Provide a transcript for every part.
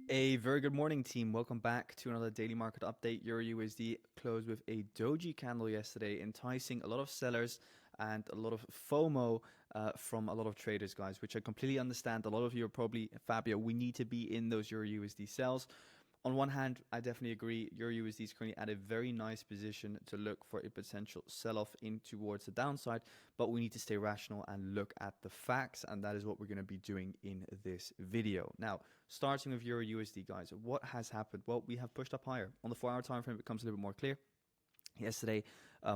A very good morning, team. Welcome back to another daily market update. EURUSD closed with a doji candle yesterday, enticing a lot of sellers and a lot of FOMO from a lot of traders, guys, which I completely understand. A lot of you are probably, Fabio, we need to be in those EURUSD sells. On one hand, I definitely agree. EURUSD is currently at a very nice position to look for a potential sell-off in towards the downside, but we need to stay rational and look at the facts, and that is what we're going to be doing in this video. Now, starting with EURUSD, guys, what has happened? Well, we have pushed up higher. On the 4-hour time frame, it becomes a little bit more clear. Yesterday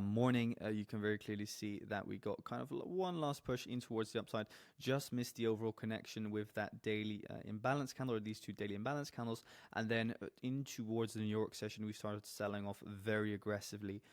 morning, you can very clearly see that we got kind of one last push in towards the upside, just missed the overall connection with that daily imbalance candle, or these two daily imbalance candles, and then in towards the New York session, we started selling off very aggressively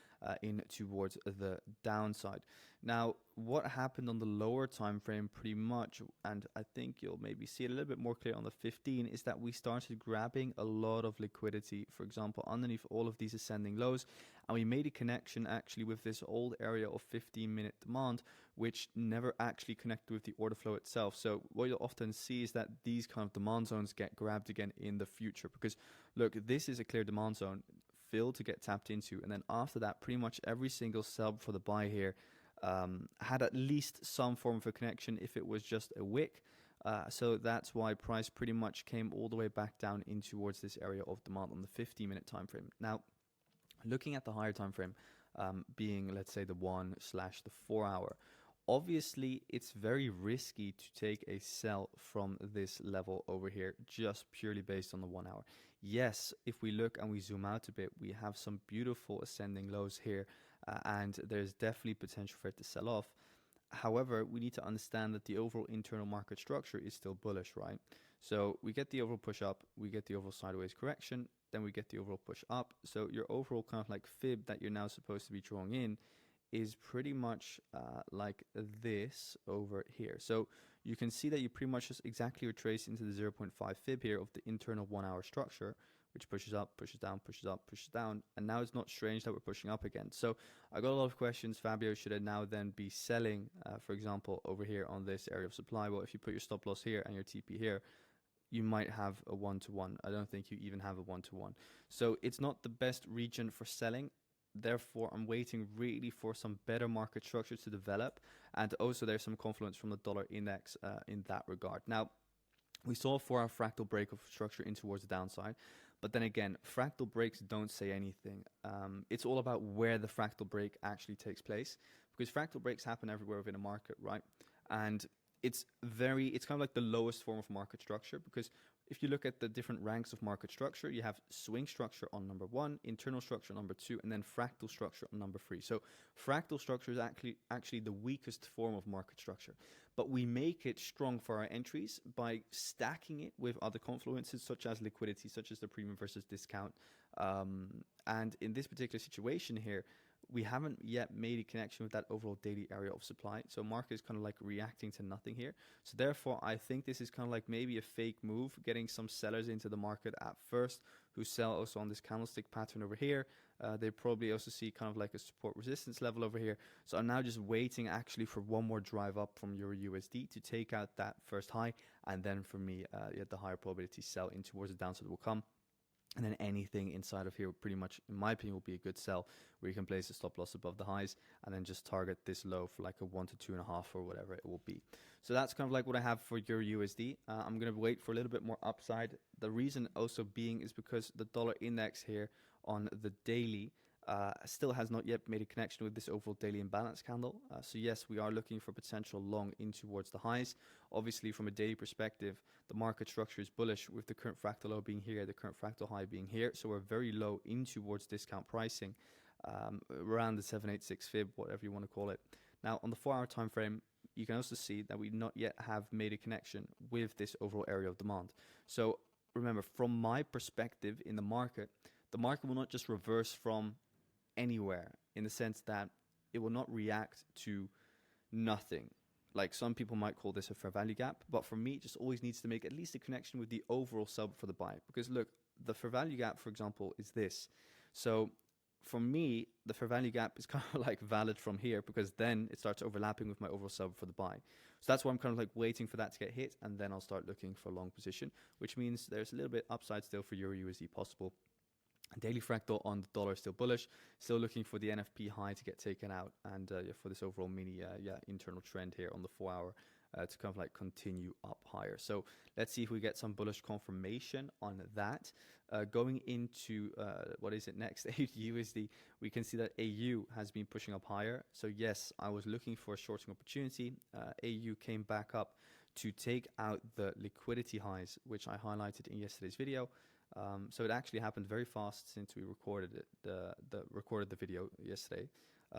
in towards the downside. Now, what happened on the lower time frame pretty much, and I think you'll maybe see it a little bit more clear on the 15, is that we started grabbing a lot of liquidity, for example, underneath all of these ascending lows, and we made a connection actually with this old area of 15-minute demand, which never actually connected with the order flow itself. So what you'll often see is that these kind of demand zones get grabbed again in the future, because look, this is a clear demand zone filled to get tapped into, and then after that, pretty much every single sell for the buy here had at least some form of a connection if it was just a wick. So that's why price pretty much came all the way back down in towards this area of demand on the 15-minute time frame. Now, looking at the higher time frame, being, let's say, the 1/the 4-hour, obviously it's very risky to take a sell from this level over here just purely based on the 1-hour. Yes, if we look and we zoom out a bit, we have some beautiful ascending lows here, and there's definitely potential for it to sell off. However, we need to understand that the overall internal market structure is still bullish, right? So we get the overall push up, we get the overall sideways correction, then we get the overall push up. So your overall kind of like fib that you're now supposed to be drawing in is pretty much like this over here. So you can see that you pretty much just exactly retrace into the 0.5 fib here of the internal 1-hour structure, which pushes up, pushes down, pushes up, pushes down. And now it's not strange that we're pushing up again. So I got a lot of questions. Fabio, should I now then be selling, for example, over here on this area of supply? Well, if you put your stop loss here and your TP here, you might have a 1-to-1. I don't think you even have a 1-to-1. So it's not the best region for selling. Therefore, I'm waiting really for some better market structure to develop. And also there's some confluence from the dollar index in that regard. Now, we saw a 4-hour fractal break of structure in towards the downside. But then again, fractal breaks don't say anything. It's all about where the fractal break actually takes place, because fractal breaks happen everywhere within a market, right? And it's kind of like the lowest form of market structure, because if you look at the different ranks of market structure, you have swing structure on number 1, internal structure on number 2, and then fractal structure on number 3. So fractal structure is actually the weakest form of market structure, but we make it strong for our entries by stacking it with other confluences such as liquidity, such as the premium versus discount. And in this particular situation here, we haven't yet made a connection with that overall daily area of supply. So market is kind of like reacting to nothing here. So therefore, I think this is kind of like maybe a fake move, getting some sellers into the market at first who sell also on this candlestick pattern over here. They probably also see kind of like a support resistance level over here. So I'm now just waiting actually for one more drive up from EURUSD to take out that first high. And then for me, the higher probability sell in towards the downside will come. And then anything inside of here, pretty much, in my opinion, will be a good sell, where you can place a stop loss above the highs and then just target this low for like a 1 to 2.5 or whatever it will be. So that's kind of like what I have for EURUSD. I'm going to wait for a little bit more upside. The reason also being is because the dollar index here on the daily still has not yet made a connection with this overall daily imbalance candle. So yes, we are looking for potential long in towards the highs. Obviously, from a daily perspective, the market structure is bullish with the current fractal low being here, the current fractal high being here. So we're very low in towards discount pricing, around the 786 fib, whatever you want to call it. Now, on the 4-hour time frame, you can also see that we not yet have made a connection with this overall area of demand. So remember, from my perspective in the market will not just reverse from anywhere, in the sense that it will not react to nothing. Like some people might call this a fair value gap, but for me, it just always needs to make at least a connection with the overall sell for the buy. Because look, the fair value gap, for example, is this. So for me, the fair value gap is kind of like valid from here, because then it starts overlapping with my overall sub for the buy. So that's why I'm kind of like waiting for that to get hit, and then I'll start looking for a long position, which means there's a little bit upside still for EURUSD possible. Daily fractal on the dollar is still bullish, still looking for the NFP high to get taken out, and for this overall mini internal trend here on the 4 hour to kind of like continue up higher. So let's see if we get some bullish confirmation on that. Going into what is it next, AUDUSD, we can see that AU has been pushing up higher. So yes, I was looking for a shorting opportunity. AU came back up to take out the liquidity highs, which I highlighted in yesterday's video. So it actually happened very fast since we recorded it, recorded the video yesterday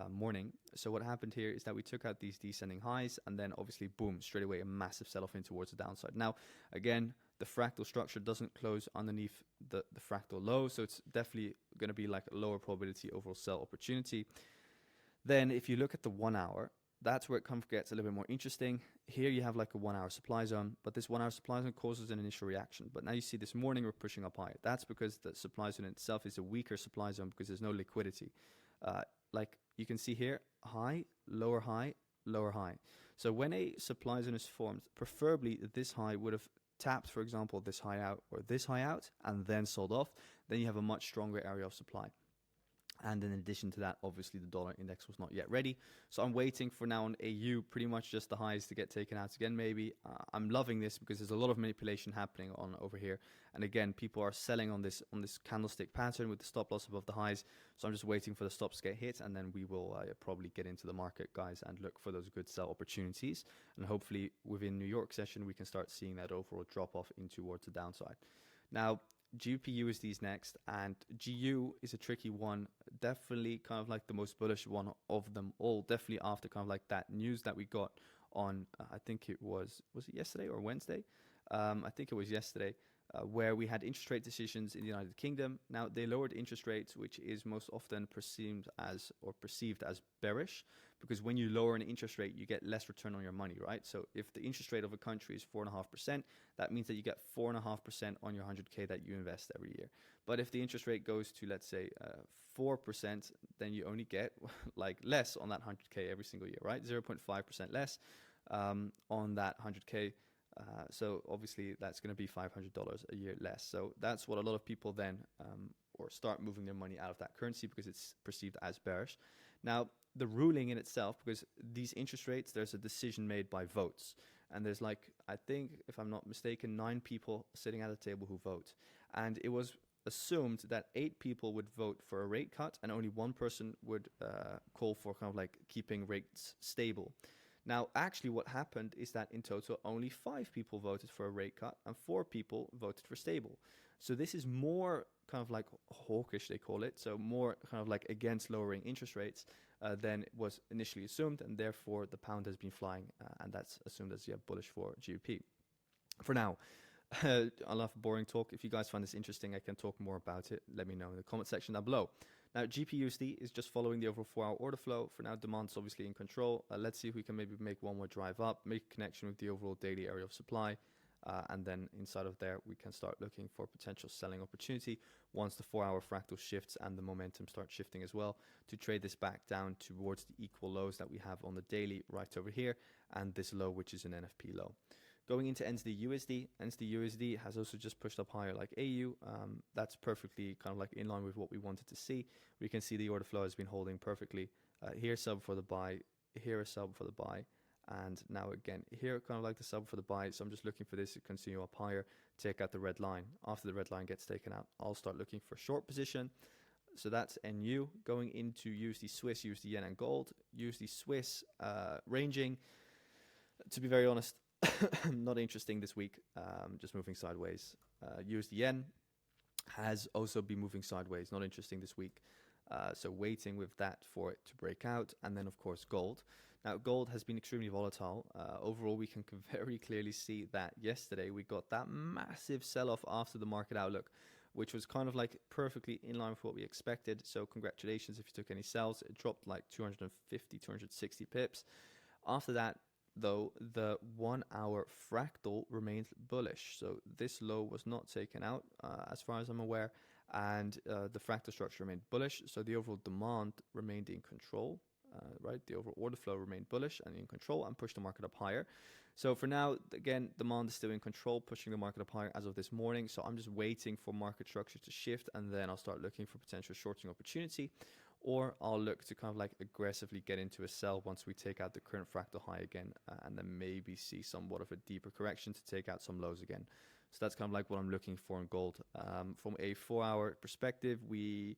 morning. So what happened here is that we took out these descending highs, and then obviously boom, straight away a massive sell-off in towards the downside. Now again, the fractal structure doesn't close underneath the fractal low, so it's definitely going to be like a lower probability overall sell opportunity. Then if you look at the 1 hour, that's where it kind of gets a little bit more interesting. Here you have like a 1 hour supply zone, but this 1 hour supply zone causes an initial reaction. But now you see this morning we're pushing up higher. That's because the supply zone itself is a weaker supply zone because there's no liquidity. Like you can see here, high, lower high, lower high. So when a supply zone is formed, preferably this high would have tapped, for example, this high out or this high out and then sold off. Then you have a much stronger area of supply. And in addition to that, obviously the dollar index was not yet ready. So I'm waiting for now on AU, pretty much just the highs to get taken out again, maybe. I'm loving this because there's a lot of manipulation happening on over here. And again, people are selling on this candlestick pattern with the stop loss above the highs. So I'm just waiting for the stops to get hit, and then we will probably get into the market, guys, and look for those good sell opportunities. And hopefully within New York session, we can start seeing that overall drop off in towards the downside. Now, GBPUSD is next, and GU is a tricky one, definitely kind of like the most bullish one of them all, definitely after kind of like that news that we got on, I think it was it yesterday or Wednesday? I think it was yesterday, where we had interest rate decisions in the United Kingdom. Now, they lowered interest rates, which is most often perceived as bearish, because when you lower an interest rate, you get less return on your money, right? So if the interest rate of a country is 4.5%, that means that you get 4.5% on your 100K that you invest every year. But if the interest rate goes to, let's say, 4%, then you only get like less on that 100K every single year, right? 0.5% less on that 100K. So obviously that's going to be $500 a year less. So that's what a lot of people then or start moving their money out of that currency because it's perceived as bearish. Now, the ruling in itself, because these interest rates, there's a decision made by votes. And there's like, I think, if I'm not mistaken, 9 people sitting at a table who vote. And it was assumed that 8 people would vote for a rate cut and only 1 person would call for kind of like keeping rates stable. Now, actually what happened is that in total, only 5 people voted for a rate cut and 4 people voted for stable. So this is more kind of like hawkish, they call it. So more kind of like against lowering interest rates than was initially assumed. And therefore, the pound has been flying. And that's assumed as bullish for GBP. For now, I love boring talk. If you guys find this interesting, I can talk more about it. Let me know in the comment section down below. Now, GBPUSD is just following the overall 4-hour order flow. For now, demand's obviously in control. Let's see if we can maybe make one more drive up, make a connection with the overall daily area of supply. And then inside of there, we can start looking for potential selling opportunity once the 4-hour fractal shifts and the momentum starts shifting as well, to trade this back down towards the equal lows that we have on the daily right over here, and this low, which is an NFP low. Going into NZDUSD, NZDUSD has also just pushed up higher like AU. That's perfectly kind of like in line with what we wanted to see. We can see the order flow has been holding perfectly. Here, sub for the buy. Here, a sub for the buy. And now again, here kind of like the sub for the buy. So I'm just looking for this to continue up higher, take out the red line. After the red line gets taken out, I'll start looking for short position. So that's NU. Going into USD Swiss, USD Yen and Gold. USD Swiss ranging. To be very honest, not interesting this week, just moving sideways. USD Yen has also been moving sideways, not interesting this week. So waiting with that for it to break out. And then, of course, gold. Now, gold has been extremely volatile. Overall, we can very clearly see that yesterday we got that massive sell-off after the market outlook, which was kind of like perfectly in line with what we expected. So congratulations if you took any sells. It dropped like 250, 260 pips. After that, though, the 1-hour fractal remained bullish. So this low was not taken out as far as I'm aware. and the fractal structure remained bullish. So the overall demand remained in control, right? The overall order flow remained bullish and in control and pushed the market up higher. So for now, again, demand is still in control, pushing the market up higher as of this morning. So I'm just waiting for market structure to shift, and then I'll start looking for potential shorting opportunity, or I'll look to kind of like aggressively get into a sell once we take out the current fractal high again, and then maybe see somewhat of a deeper correction to take out some lows again. So that's kind of like what I'm looking for in gold. From a 4-hour perspective, we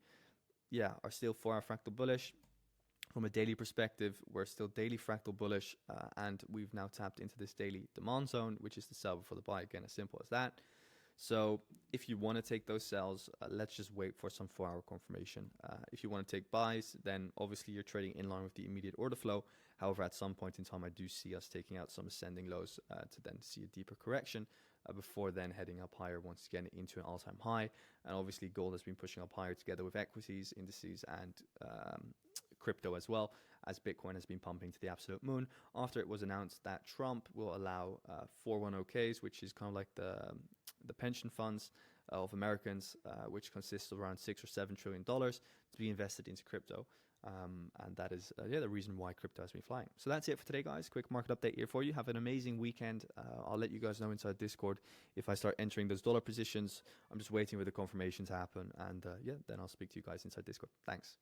are still 4-hour fractal bullish. From a daily perspective, we're still daily fractal bullish, and we've now tapped into this daily demand zone, which is the sell before the buy. Again, as simple as that. So if you want to take those sells, let's just wait for some 4-hour confirmation. If you want to take buys, then obviously you're trading in line with the immediate order flow. However, at some point in time, I do see us taking out some ascending lows to then see a deeper correction before then heading up higher once again into an all-time high. And obviously gold has been pushing up higher together with equities, indices, and crypto as well, as Bitcoin has been pumping to the absolute moon after it was announced that Trump will allow 401ks, which is kind of like the pension funds of Americans, which consists of around $6 or $7 trillion, to be invested into crypto. And that is the reason why crypto has been flying. So that's it for today, guys. Quick market update here for you. Have an amazing weekend. I'll let you guys know inside Discord if I start entering those dollar positions. I'm just waiting for the confirmation to happen, and then I'll speak to you guys inside Discord. Thanks.